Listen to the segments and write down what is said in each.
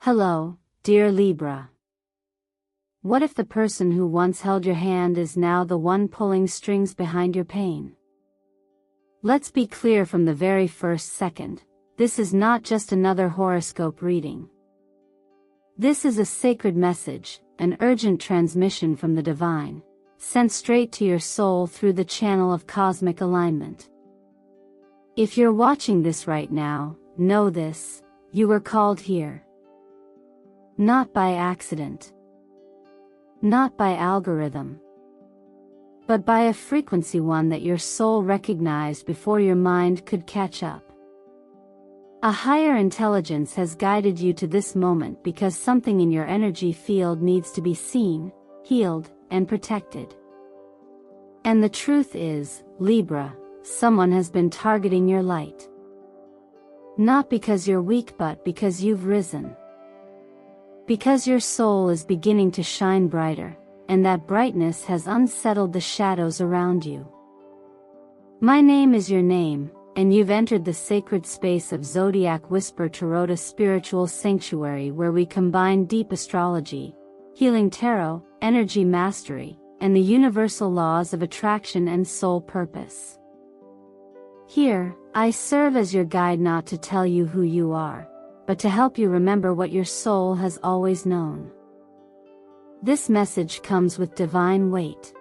Hello, dear Libra. What if the person who once held your hand is now the one pulling strings behind your pain? Let's be clear from the very first second, this is not just another horoscope reading. This is a sacred message, an urgent transmission from the divine, sent straight to your soul through the channel of cosmic alignment. If you're watching this right now, know this, you were called here. Not by accident. Not by algorithm. But by a frequency one that your soul recognized before your mind could catch up. A higher intelligence has guided you to this moment because something in your energy field needs to be seen, healed, and protected. And the truth is, Libra, someone has been targeting your light. Not because you're weak but because you've risen. Because your soul is beginning to shine brighter, and that brightness has unsettled the shadows around you. My name is your name, and you've entered the sacred space of Zodiac Whisper Tarot, a spiritual sanctuary where we combine deep astrology, healing tarot, energy mastery, and the universal laws of attraction and soul purpose. Here, I serve as your guide, not to tell you who you are, but to help you remember what your soul has always known. This message comes with divine weight.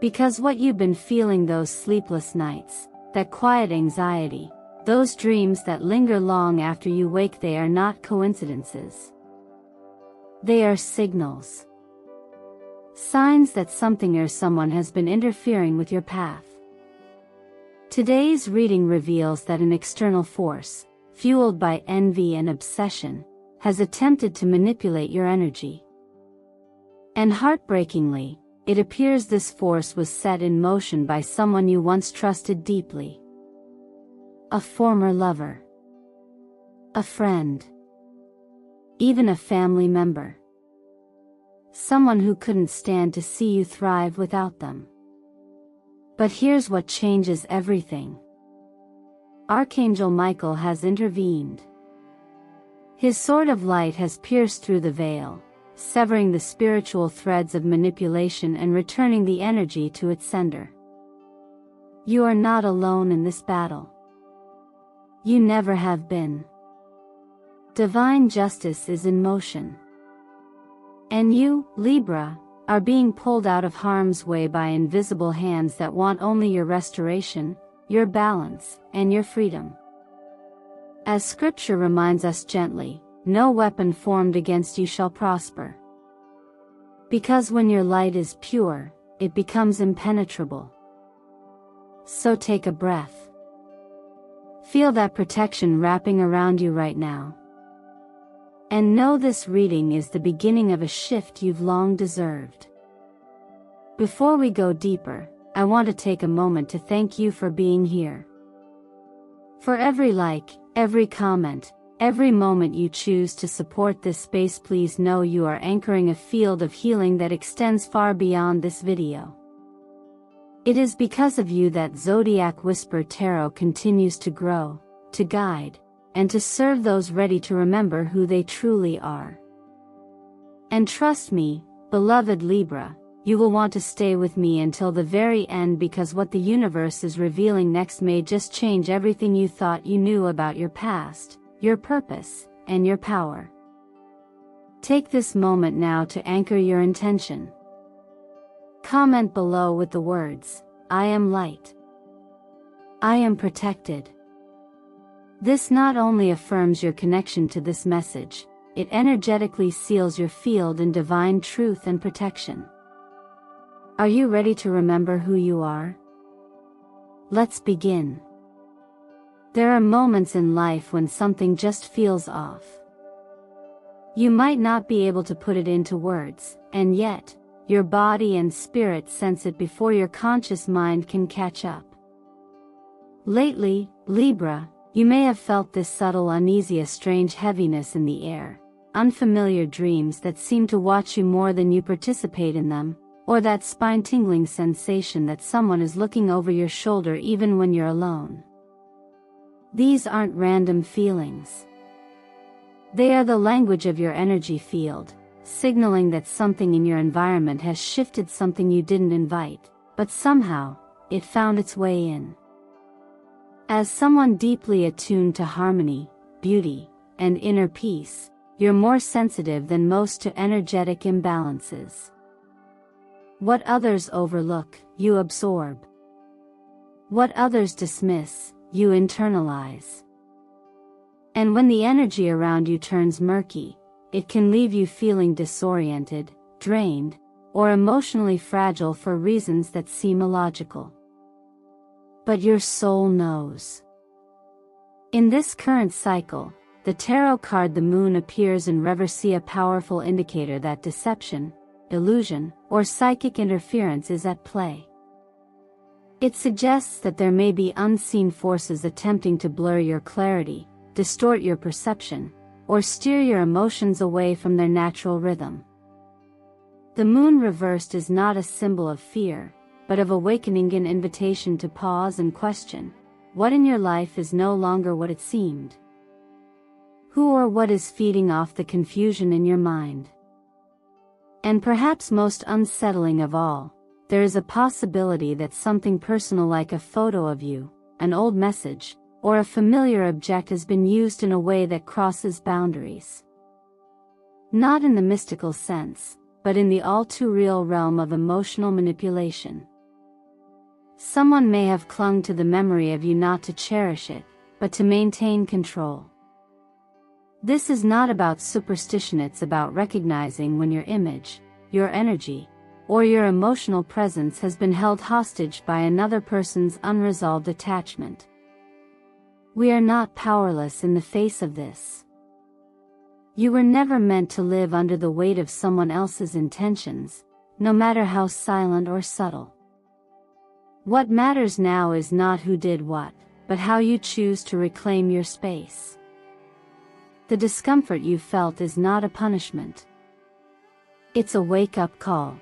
Because what you've been feeling, those sleepless nights, that quiet anxiety, those dreams that linger long after you wake, they are not coincidences. They are signals. Signs that something or someone has been interfering with your path. Today's reading reveals that an external force, fueled by envy and obsession, has attempted to manipulate your energy. And heartbreakingly, it appears this force was set in motion by someone you once trusted deeply. A former lover. A friend. Even a family member. Someone who couldn't stand to see you thrive without them. But here's what changes everything. Archangel Michael has intervened. His sword of light has pierced through the veil, severing the spiritual threads of manipulation and returning the energy to its sender. You are not alone in this battle. You never have been. Divine justice is in motion. And you, Libra, are being pulled out of harm's way by invisible hands that want only your restoration, your balance, and your freedom. As scripture reminds us gently, no weapon formed against you shall prosper. Because when your light is pure, it becomes impenetrable. So take a breath. Feel that protection wrapping around you right now. And know this reading is the beginning of a shift you've long deserved. Before we go deeper, I want to take a moment to thank you for being here. For every like, every comment, every moment you choose to support this space, please know you are anchoring a field of healing that extends far beyond this video. It is because of you that Zodiac Whisper Tarot continues to grow, to guide, and to serve those ready to remember who they truly are. And trust me, beloved Libra, you will want to stay with me until the very end, because what the universe is revealing next may just change everything you thought you knew about your past, your purpose, and your power. Take this moment now to anchor your intention. Comment below with the words, "I am light. I am protected." This not only affirms your connection to this message, it energetically seals your field in divine truth and protection. Are you ready to remember who you are? Let's begin. There are moments in life when something just feels off. You might not be able to put it into words, and yet, your body and spirit sense it before your conscious mind can catch up. Lately, Libra, you may have felt this subtle uneasy, a strange heaviness in the air, unfamiliar dreams that seem to watch you more than you participate in them, or that spine-tingling sensation that someone is looking over your shoulder even when you're alone. These aren't random feelings. They are the language of your energy field, signaling that something in your environment has shifted, something you didn't invite, but somehow, it found its way in. As someone deeply attuned to harmony, beauty, and inner peace, you're more sensitive than most to energetic imbalances. What others overlook, you absorb. What others dismiss, you internalize. And when the energy around you turns murky, it can leave you feeling disoriented, drained, or emotionally fragile for reasons that seem illogical. But your soul knows. In this current cycle, the tarot card the Moon appears in reverse, a powerful indicator that deception, illusion, or psychic interference is at play. It suggests that there may be unseen forces attempting to blur your clarity, distort your perception, or steer your emotions away from their natural rhythm. The Moon reversed is not a symbol of fear, but of awakening, an invitation to pause and question, what in your life is no longer what it seemed? Who or what is feeding off the confusion in your mind? And perhaps most unsettling of all, there is a possibility that something personal like a photo of you, an old message, or a familiar object has been used in a way that crosses boundaries. Not in the mystical sense, but in the all-too-real realm of emotional manipulation. Someone may have clung to the memory of you not to cherish it, but to maintain control. This is not about superstition, it's about recognizing when your image, your energy, or your emotional presence has been held hostage by another person's unresolved attachment. We are not powerless in the face of this. You were never meant to live under the weight of someone else's intentions, no matter how silent or subtle. What matters now is not who did what, but how you choose to reclaim your space. The discomfort you felt is not a punishment. It's a wake-up call.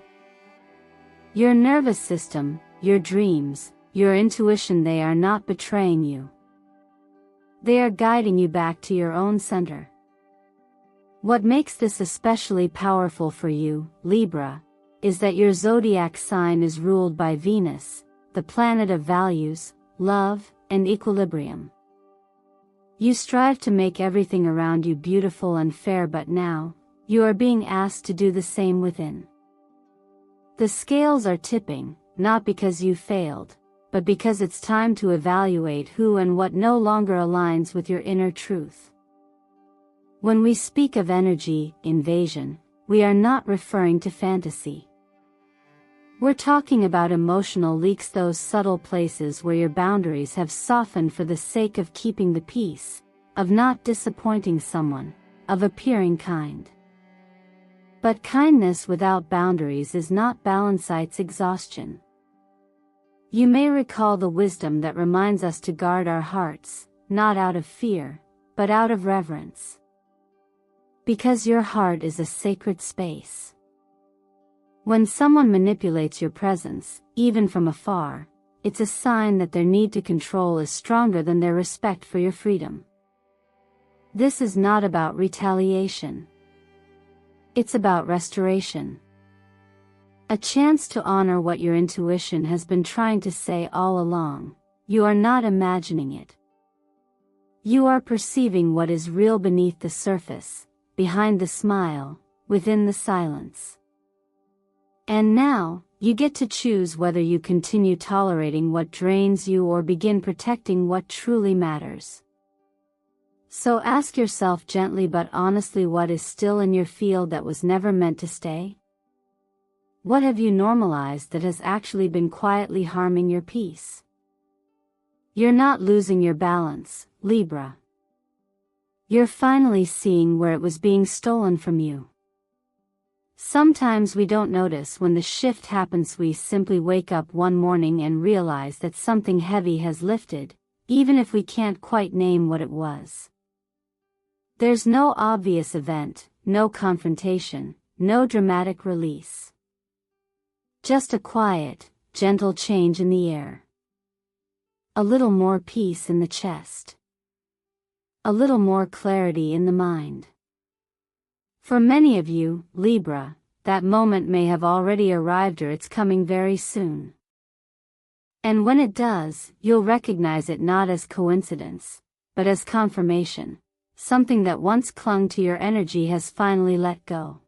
Your nervous system, your dreams, your intuition, they are not betraying you. They are guiding you back to your own center. What makes this especially powerful for you, Libra, is that your zodiac sign is ruled by Venus, the planet of values, love, and equilibrium. You strive to make everything around you beautiful and fair, but now, you are being asked to do the same within. The scales are tipping, not because you failed, but because it's time to evaluate who and what no longer aligns with your inner truth. When we speak of energy invasion, we are not referring to fantasy. We're talking about emotional leaks, those subtle places where your boundaries have softened for the sake of keeping the peace, of not disappointing someone, of appearing kind. But kindness without boundaries is not balance, it's exhaustion. You may recall the wisdom that reminds us to guard our hearts, not out of fear, but out of reverence. Because your heart is a sacred space. When someone manipulates your presence, even from afar, it's a sign that their need to control is stronger than their respect for your freedom. This is not about retaliation. It's about restoration. A chance to honor what your intuition has been trying to say all along. You are not imagining it. You are perceiving what is real beneath the surface, behind the smile, within the silence. And now, you get to choose whether you continue tolerating what drains you or begin protecting what truly matters. So ask yourself gently but honestly, what is still in your field that was never meant to stay? What have you normalized that has actually been quietly harming your peace? You're not losing your balance, Libra. You're finally seeing where it was being stolen from you. Sometimes we don't notice when the shift happens. We simply wake up one morning and realize that something heavy has lifted, even if we can't quite name what it was. There's no obvious event, no confrontation, no dramatic release. Just a quiet, gentle change in the air. A little more peace in the chest. A little more clarity in the mind. For many of you, Libra, that moment may have already arrived or it's coming very soon. And when it does, you'll recognize it not as coincidence, but as confirmation. Something that once clung to your energy has finally let go.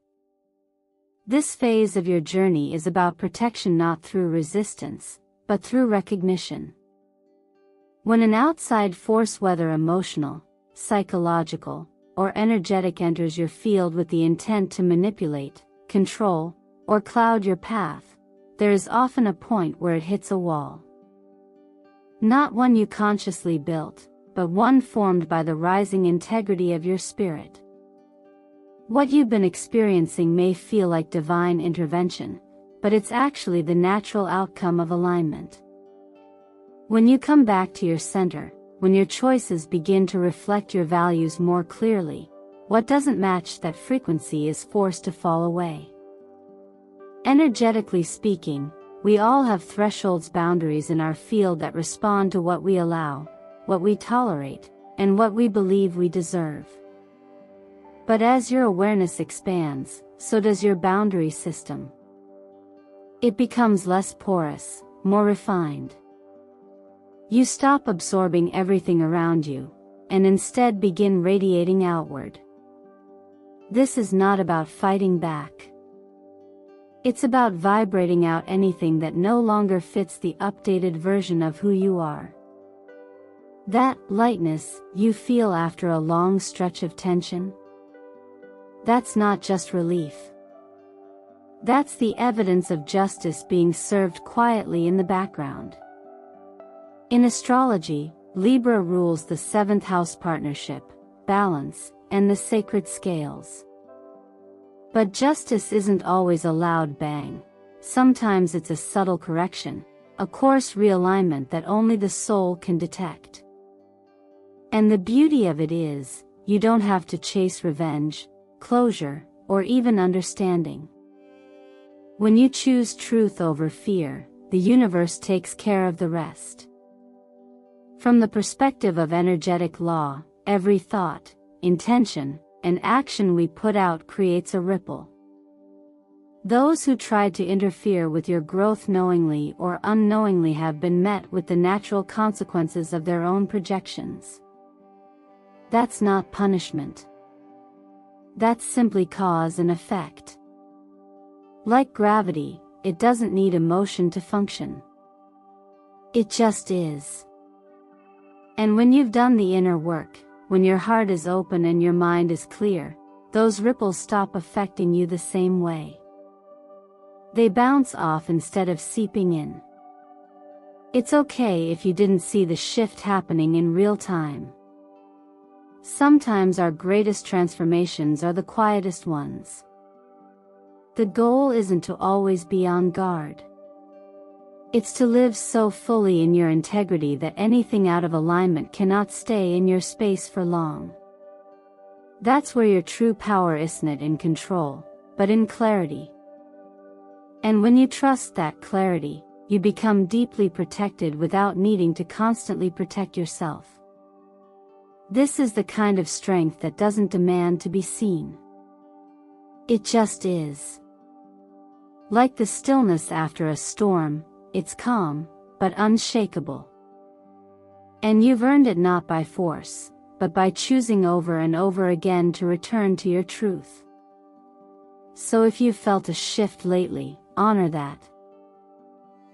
This phase of your journey is about protection not through resistance, but through recognition. When an outside force, whether emotional, psychological, or energetic, enters your field with the intent to manipulate, control, or cloud your path, there is often a point where it hits a wall. Not one you consciously built, but one formed by the rising integrity of your spirit. What you've been experiencing may feel like divine intervention, but it's actually the natural outcome of alignment. When you come back to your center, when your choices begin to reflect your values more clearly, what doesn't match that frequency is forced to fall away. Energetically speaking, we all have thresholds, boundaries in our field that respond to what we allow, what we tolerate, and what we believe we deserve. But as your awareness expands, so does your boundary system. It becomes less porous, more refined. You stop absorbing everything around you, and instead begin radiating outward. This is not about fighting back. It's about vibrating out anything that no longer fits the updated version of who you are. That lightness you feel after a long stretch of tension? That's not just relief. That's the evidence of justice being served quietly in the background. In astrology, Libra rules the 7th house, partnership, balance, and the sacred scales. But justice isn't always a loud bang. Sometimes it's a subtle correction, a course realignment that only the soul can detect. And the beauty of it is, you don't have to chase revenge, closure, or even understanding. When you choose truth over fear, the universe takes care of the rest. From the perspective of energetic law, every thought, intention, and action we put out creates a ripple. Those who tried to interfere with your growth knowingly or unknowingly have been met with the natural consequences of their own projections. That's not punishment. That's simply cause and effect. Like gravity, it doesn't need emotion to function. It just is. And when you've done the inner work, when your heart is open and your mind is clear, those ripples stop affecting you the same way. They bounce off instead of seeping in. It's okay if you didn't see the shift happening in real time. Sometimes our greatest transformations are the quietest ones. The goal isn't to always be on guard. It's to live so fully in your integrity that anything out of alignment cannot stay in your space for long. That's where your true power isn't in control, but in clarity. And when you trust that clarity, you become deeply protected without needing to constantly protect yourself. This is the kind of strength that doesn't demand to be seen. It just is. Like the stillness after a storm, it's calm, but unshakable. And you've earned it not by force, but by choosing over and over again to return to your truth. So if you've felt a shift lately, honor that.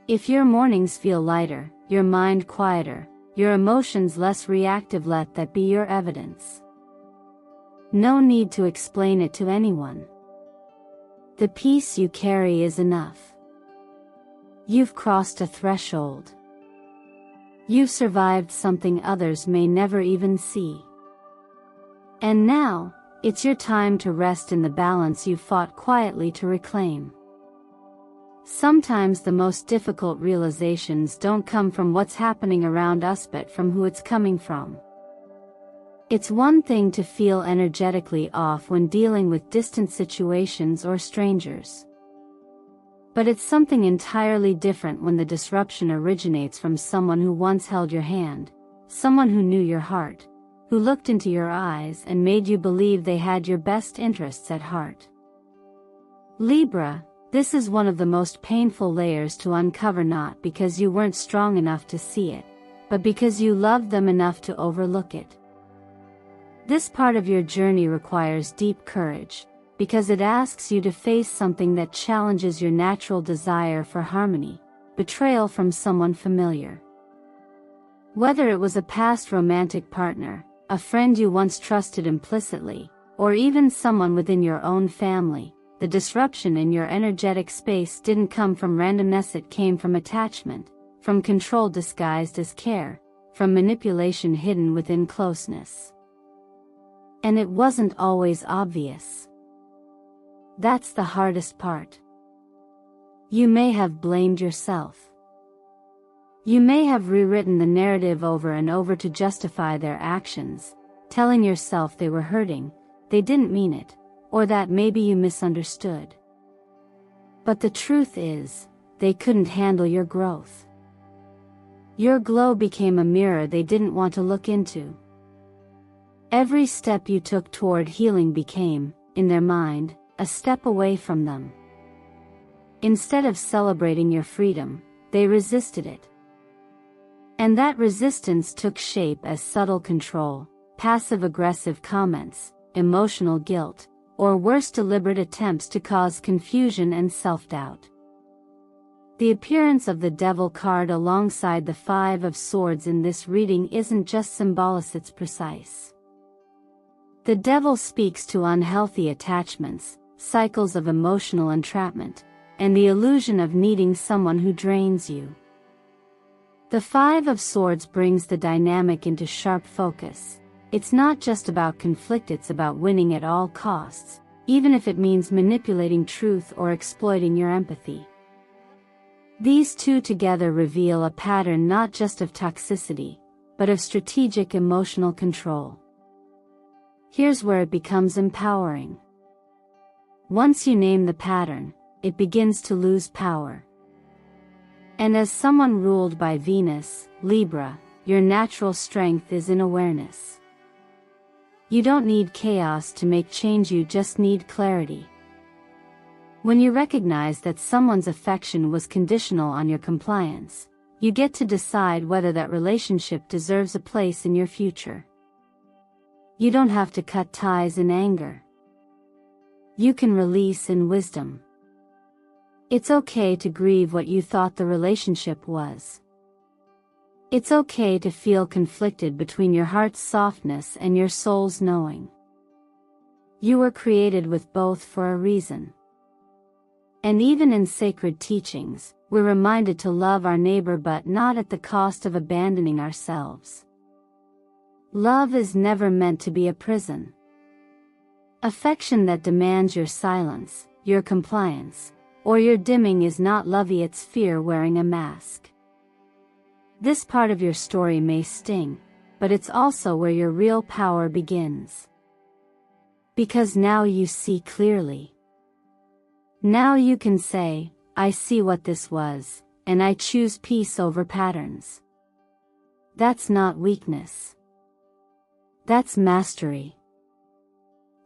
If your mornings feel lighter, your mind quieter, your emotions less reactive, let that be your evidence. No need to explain it to anyone. The peace you carry is enough. You've crossed a threshold. You've survived something others may never even see. And now, it's your time to rest in the balance you fought quietly to reclaim. Sometimes the most difficult realizations don't come from what's happening around us but from who it's coming from. It's one thing to feel energetically off when dealing with distant situations or strangers. But it's something entirely different when the disruption originates from someone who once held your hand, someone who knew your heart, who looked into your eyes and made you believe they had your best interests at heart. Libra, this is one of the most painful layers to uncover, not because you weren't strong enough to see it, but because you loved them enough to overlook it. This part of your journey requires deep courage, because it asks you to face something that challenges your natural desire for harmony, betrayal from someone familiar. Whether it was a past romantic partner, a friend you once trusted implicitly, or even someone within your own family, the disruption in your energetic space didn't come from randomness, it came from attachment, from control disguised as care, from manipulation hidden within closeness. And it wasn't always obvious. That's the hardest part. You may have blamed yourself. You may have rewritten the narrative over and over to justify their actions, telling yourself they were hurting, they didn't mean it, or that maybe you misunderstood. But the truth is, they couldn't handle your growth. Your glow became a mirror they didn't want to look into. Every step you took toward healing became, in their mind, a step away from them. Instead of celebrating your freedom, they resisted it. And that resistance took shape as subtle control, passive-aggressive comments, emotional guilt, or worse, deliberate attempts to cause confusion and self-doubt. The appearance of the Devil card alongside the Five of Swords in this reading isn't just symbolic, it's precise. The Devil speaks to unhealthy attachments, cycles of emotional entrapment, and the illusion of needing someone who drains you. The Five of Swords brings the dynamic into sharp focus. It's not just about conflict, it's about winning at all costs, even if it means manipulating truth or exploiting your empathy. These two together reveal a pattern not just of toxicity, but of strategic emotional control. Here's where it becomes empowering. Once you name the pattern, it begins to lose power. And as someone ruled by Venus, Libra, your natural strength is in awareness. You don't need chaos to make change, you just need clarity. When you recognize that someone's affection was conditional on your compliance, you get to decide whether that relationship deserves a place in your future. You don't have to cut ties in anger. You can release in wisdom. It's okay to grieve what you thought the relationship was. It's okay to feel conflicted between your heart's softness and your soul's knowing. You were created with both for a reason. And even in sacred teachings, we're reminded to love our neighbor, but not at the cost of abandoning ourselves. Love is never meant to be a prison. Affection that demands your silence, your compliance, or your dimming is not love, it's fear wearing a mask. This part of your story may sting, but it's also where your real power begins. Because now you see clearly. Now you can say, I see what this was, and I choose peace over patterns. That's not weakness. That's mastery.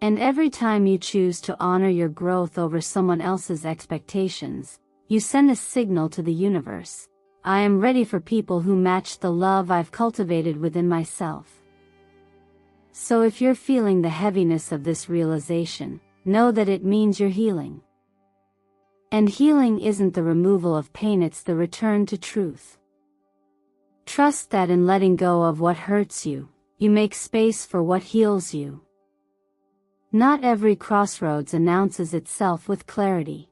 And every time you choose to honor your growth over someone else's expectations, you send a signal to the universe. I am ready for people who match the love I've cultivated within myself. So if you're feeling the heaviness of this realization, know that it means you're healing. And healing isn't the removal of pain, it's the return to truth. Trust that in letting go of what hurts you, you make space for what heals you. Not every crossroads announces itself with clarity.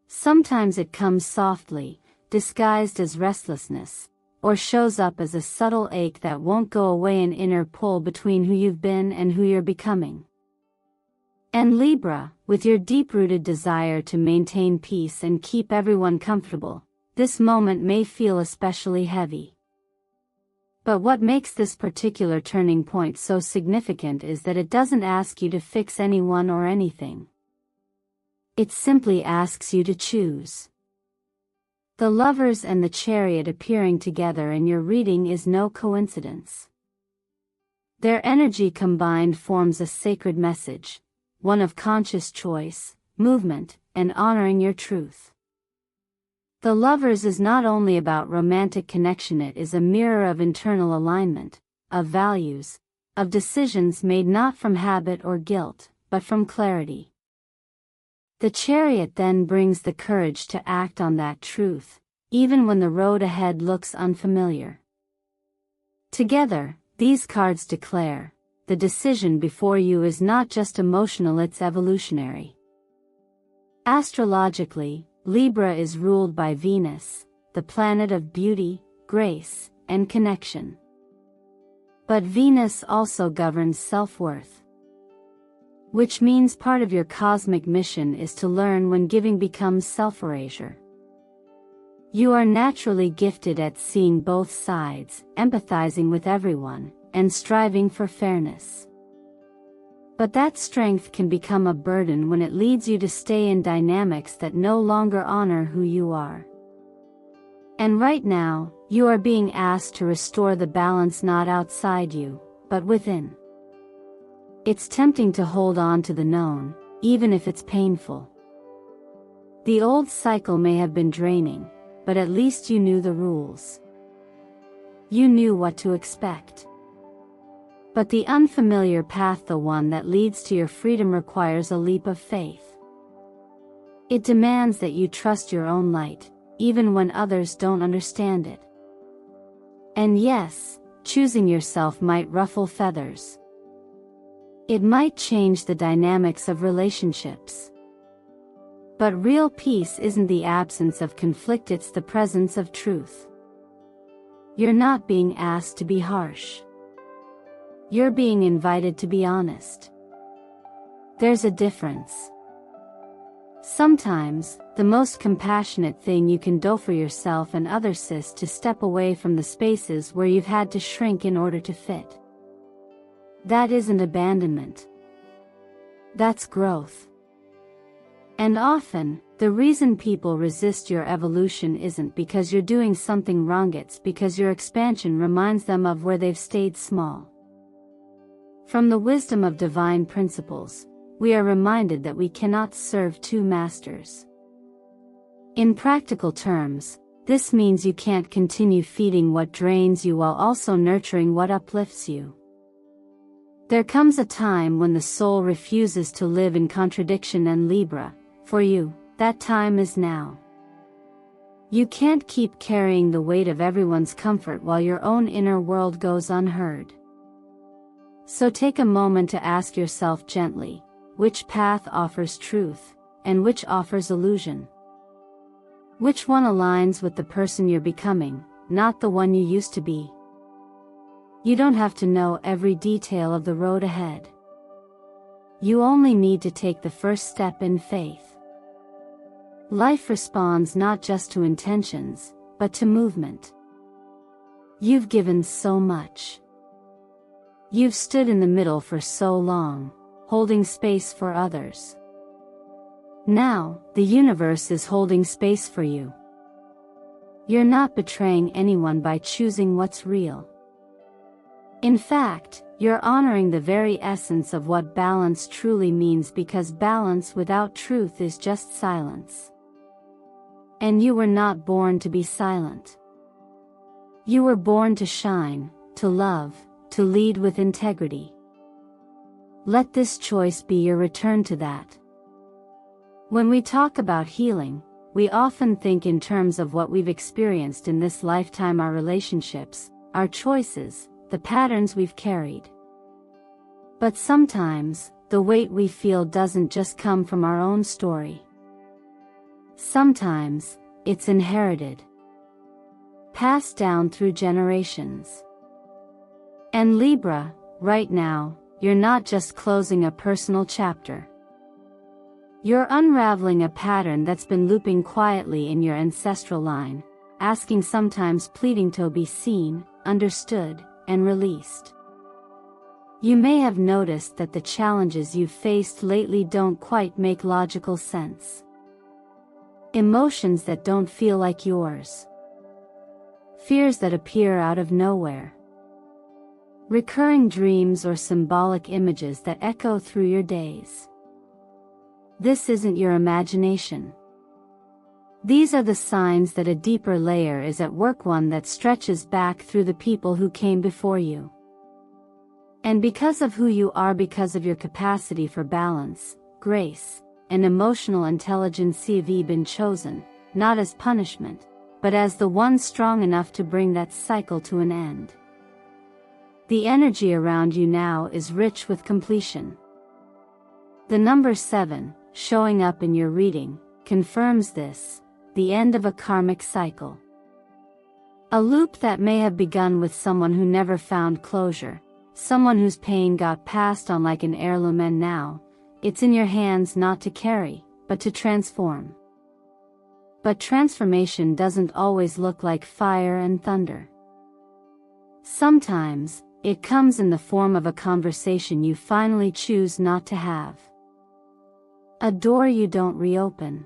Sometimes it comes softly, disguised as restlessness, or shows up as a subtle ache that won't go away, an inner pull between who you've been and who you're becoming. And Libra, with your deep-rooted desire to maintain peace and keep everyone comfortable, this moment may feel especially heavy. But what makes this particular turning point so significant is that it doesn't ask you to fix anyone or anything. It simply asks you to choose. The Lovers and the Chariot appearing together in your reading is no coincidence. Their energy combined forms a sacred message, one of conscious choice, movement, and honoring your truth. The Lovers is not only about romantic connection, it is a mirror of internal alignment, of values, of decisions made not from habit or guilt, but from clarity. The Chariot then brings the courage to act on that truth, even when the road ahead looks unfamiliar. Together, these cards declare, the decision before you is not just emotional, it's evolutionary. Astrologically, Libra is ruled by Venus, the planet of beauty, grace, and connection. But Venus also governs self-worth. Which means part of your cosmic mission is to learn when giving becomes self-erasure. You are naturally gifted at seeing both sides, empathizing with everyone, and striving for fairness. But that strength can become a burden when it leads you to stay in dynamics that no longer honor who you are. And right now, you are being asked to restore the balance not outside you, but within. It's tempting to hold on to the known, even if it's painful. The old cycle may have been draining, but at least you knew the rules. You knew what to expect. But the unfamiliar path, the one that leads to your freedom, requires a leap of faith. It demands that you trust your own light, even when others don't understand it. And yes, choosing yourself might ruffle feathers. It might change the dynamics of relationships. But real peace isn't the absence of conflict, it's the presence of truth. You're not being asked to be harsh. You're being invited to be honest. There's a difference. Sometimes, the most compassionate thing you can do for yourself and others is to step away from the spaces where you've had to shrink in order to fit. That isn't abandonment. That's growth. And often, the reason people resist your evolution isn't because you're doing something wrong, it's because your expansion reminds them of where they've stayed small. From the wisdom of divine principles, we are reminded that we cannot serve two masters. In practical terms, this means you can't continue feeding what drains you while also nurturing what uplifts you. There comes a time when the soul refuses to live in contradiction, and Libra, for you, that time is now. You can't keep carrying the weight of everyone's comfort while your own inner world goes unheard. So take a moment to ask yourself gently, which path offers truth, and which offers illusion? Which one aligns with the person you're becoming, not the one you used to be? You don't have to know every detail of the road ahead. You only need to take the first step in faith. Life responds not just to intentions, but to movement. You've given so much. You've stood in the middle for so long, holding space for others. Now, the universe is holding space for you. You're not betraying anyone by choosing what's real. In fact, you're honoring the very essence of what balance truly means, because balance without truth is just silence. And you were not born to be silent. You were born to shine, to love, to lead with integrity. Let this choice be your return to that. When we talk about healing, we often think in terms of what we've experienced in this lifetime, our relationships, our choices, the patterns we've carried. But sometimes, the weight we feel doesn't just come from our own story. Sometimes, it's inherited. Passed down through generations. And Libra, right now, you're not just closing a personal chapter. You're unraveling a pattern that's been looping quietly in your ancestral line, asking, sometimes pleading, to be seen, understood, and released. You may have noticed that the challenges you've faced lately don't quite make logical sense. Emotions that don't feel like yours. Fears that appear out of nowhere. recurring dreams or symbolic images that echo through your days. This isn't your imagination. These are the signs that a deeper layer is at work, one that stretches back through the people who came before you. And because of who you are, because of your capacity for balance, grace, and emotional intelligence, you've been chosen, not as punishment, but as the one strong enough to bring that cycle to an end. The energy around you now is rich with completion. The number 7, showing up in your reading, confirms this, the end of a karmic cycle. A loop that may have begun with someone who never found closure, someone whose pain got passed on like an heirloom, and now, it's in your hands not to carry, but to transform. But transformation doesn't always look like fire and thunder. Sometimes, it comes in the form of a conversation you finally choose not to have. A door you don't reopen.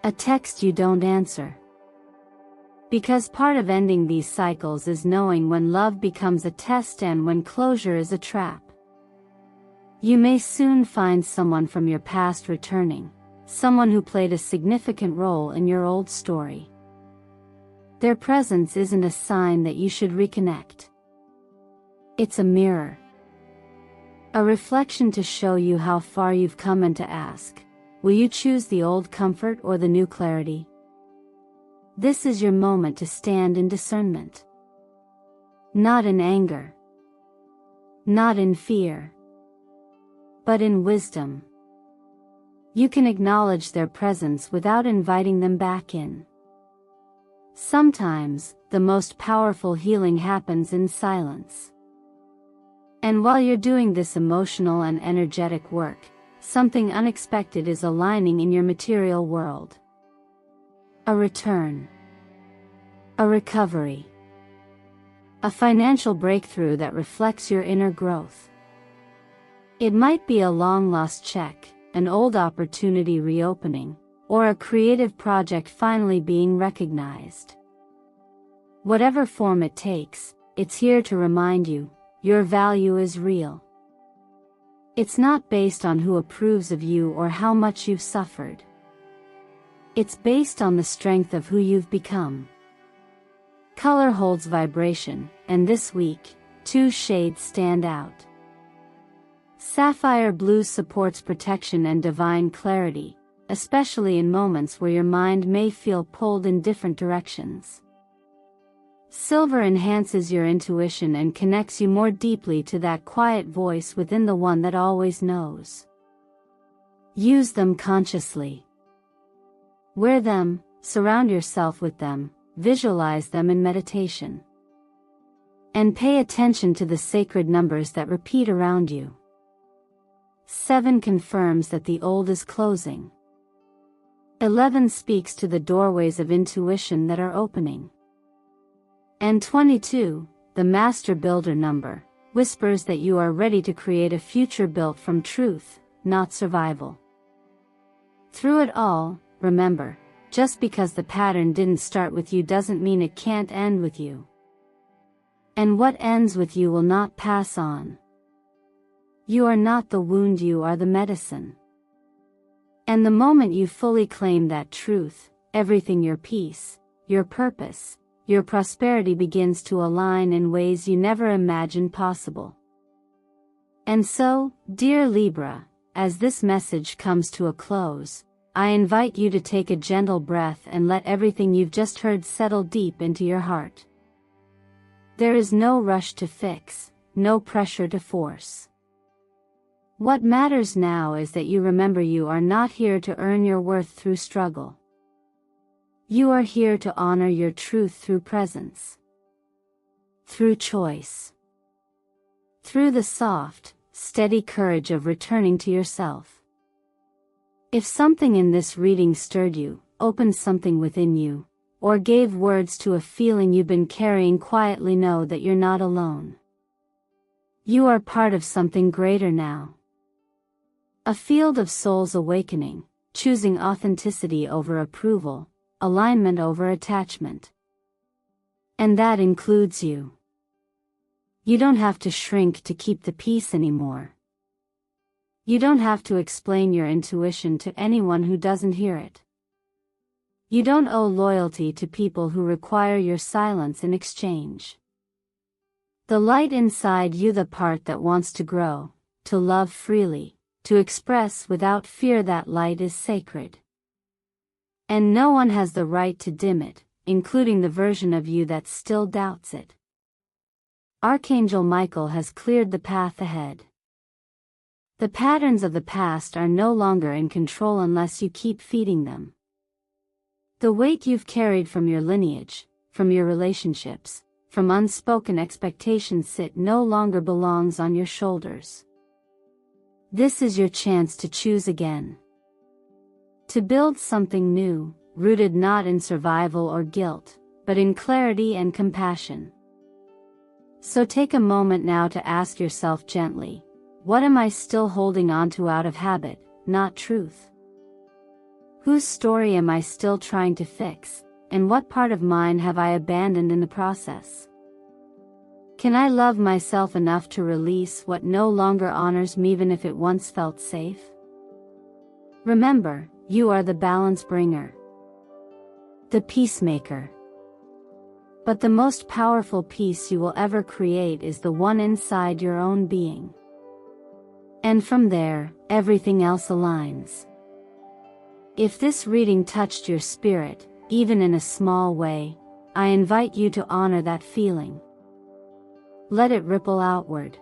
A text you don't answer. Because part of ending these cycles is knowing when love becomes a test and when closure is a trap. You may soon find someone from your past returning, someone who played a significant role in your old story. Their presence isn't a sign that you should reconnect. It's a mirror. A reflection to show you how far you've come and to ask, will you choose the old comfort or the new clarity? This is your moment to stand in discernment. Not in anger. Not in fear. But in wisdom. You can acknowledge their presence without inviting them back in. Sometimes, the most powerful healing happens in silence. And while you're doing this emotional and energetic work, something unexpected is aligning in your material world. A return. A recovery. A financial breakthrough that reflects your inner growth. It might be a long-lost check, an old opportunity reopening, or a creative project finally being recognized. Whatever form it takes, it's here to remind you, your value is real. It's not based on who approves of you or how much you've suffered. It's based on the strength of who you've become. Color holds vibration, and this week, 2 shades stand out. Sapphire blue supports protection and divine clarity, especially in moments where your mind may feel pulled in different directions. Silver enhances your intuition and connects you more deeply to that quiet voice within, the one that always knows. Use them consciously. Wear them, surround yourself with them, visualize them in meditation. And pay attention to the sacred numbers that repeat around you. 7 confirms that the old is closing. 11 speaks to the doorways of intuition that are opening. And 22, the master builder number, whispers that you are ready to create a future built from truth, not survival. Through it all, remember, just because the pattern didn't start with you doesn't mean it can't end with you. And what ends with you will not pass on. You are not the wound, you are the medicine. And the moment you fully claim that truth, everything, your peace, your purpose, your prosperity begins to align in ways you never imagined possible. And so, dear Libra, as this message comes to a close, I invite you to take a gentle breath and let everything you've just heard settle deep into your heart. There is no rush to fix, no pressure to force. What matters now is that you remember you are not here to earn your worth through struggle. You are here to honor your truth through presence. Through choice. Through the soft, steady courage of returning to yourself. If something in this reading stirred you, opened something within you, or gave words to a feeling you've been carrying quietly, know that you're not alone. You are part of something greater now. A field of souls awakening, choosing authenticity over approval, alignment over attachment. And that includes you. You don't have to shrink to keep the peace anymore. You don't have to explain your intuition to anyone who doesn't hear it. You don't owe loyalty to people who require your silence in exchange. The light inside you, the part that wants to grow, to love freely, to express without fear, that light is sacred. And no one has the right to dim it, including the version of you that still doubts it. Archangel Michael has cleared the path ahead. The patterns of the past are no longer in control unless you keep feeding them. The weight you've carried from your lineage, from your relationships, from unspoken expectations no longer belongs on your shoulders. This is your chance to choose again. To build something new, rooted not in survival or guilt, but in clarity and compassion. So take a moment now to ask yourself gently, what am I still holding on to out of habit, not truth? Whose story am I still trying to fix, and what part of mine have I abandoned in the process? Can I love myself enough to release what no longer honors me, even if it once felt safe? Remember, you are the balance bringer, the peacemaker. But the most powerful peace you will ever create is the one inside your own being. And from there, everything else aligns. If this reading touched your spirit, even in a small way, I invite you to honor that feeling. Let it ripple outward.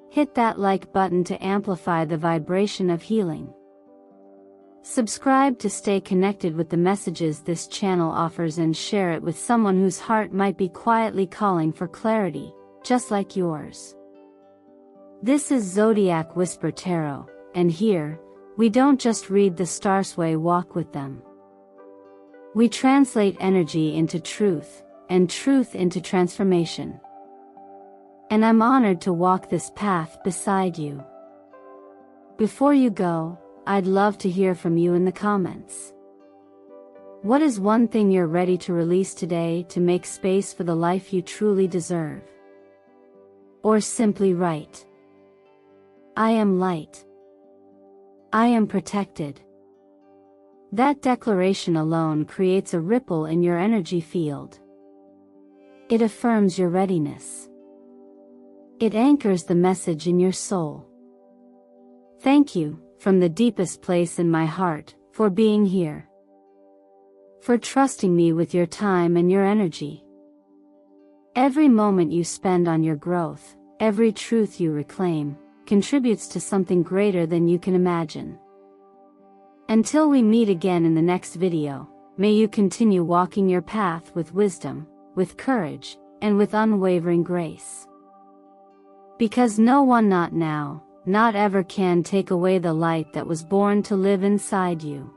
Hit that like button to amplify the vibration of healing. Subscribe to stay connected with the messages this channel offers, and share it with someone whose heart might be quietly calling for clarity, just like yours. This is Zodiac Whisper Tarot, and here, we don't just read the stars, we walk with them. We translate energy into truth, and truth into transformation. And I'm honored to walk this path beside you. Before you go, I'd love to hear from you in the comments. What is one thing you're ready to release today to make space for the life you truly deserve? Or simply write, I am light. I am protected. That declaration alone creates a ripple in your energy field. It affirms your readiness. It anchors the message in your soul. Thank you, from the deepest place in my heart, for being here. For trusting me with your time and your energy. Every moment you spend on your growth, every truth you reclaim, contributes to something greater than you can imagine. Until we meet again in the next video, may you continue walking your path with wisdom, with courage, and with unwavering grace. Because no one, not now, not ever, can take away the light that was born to live inside you.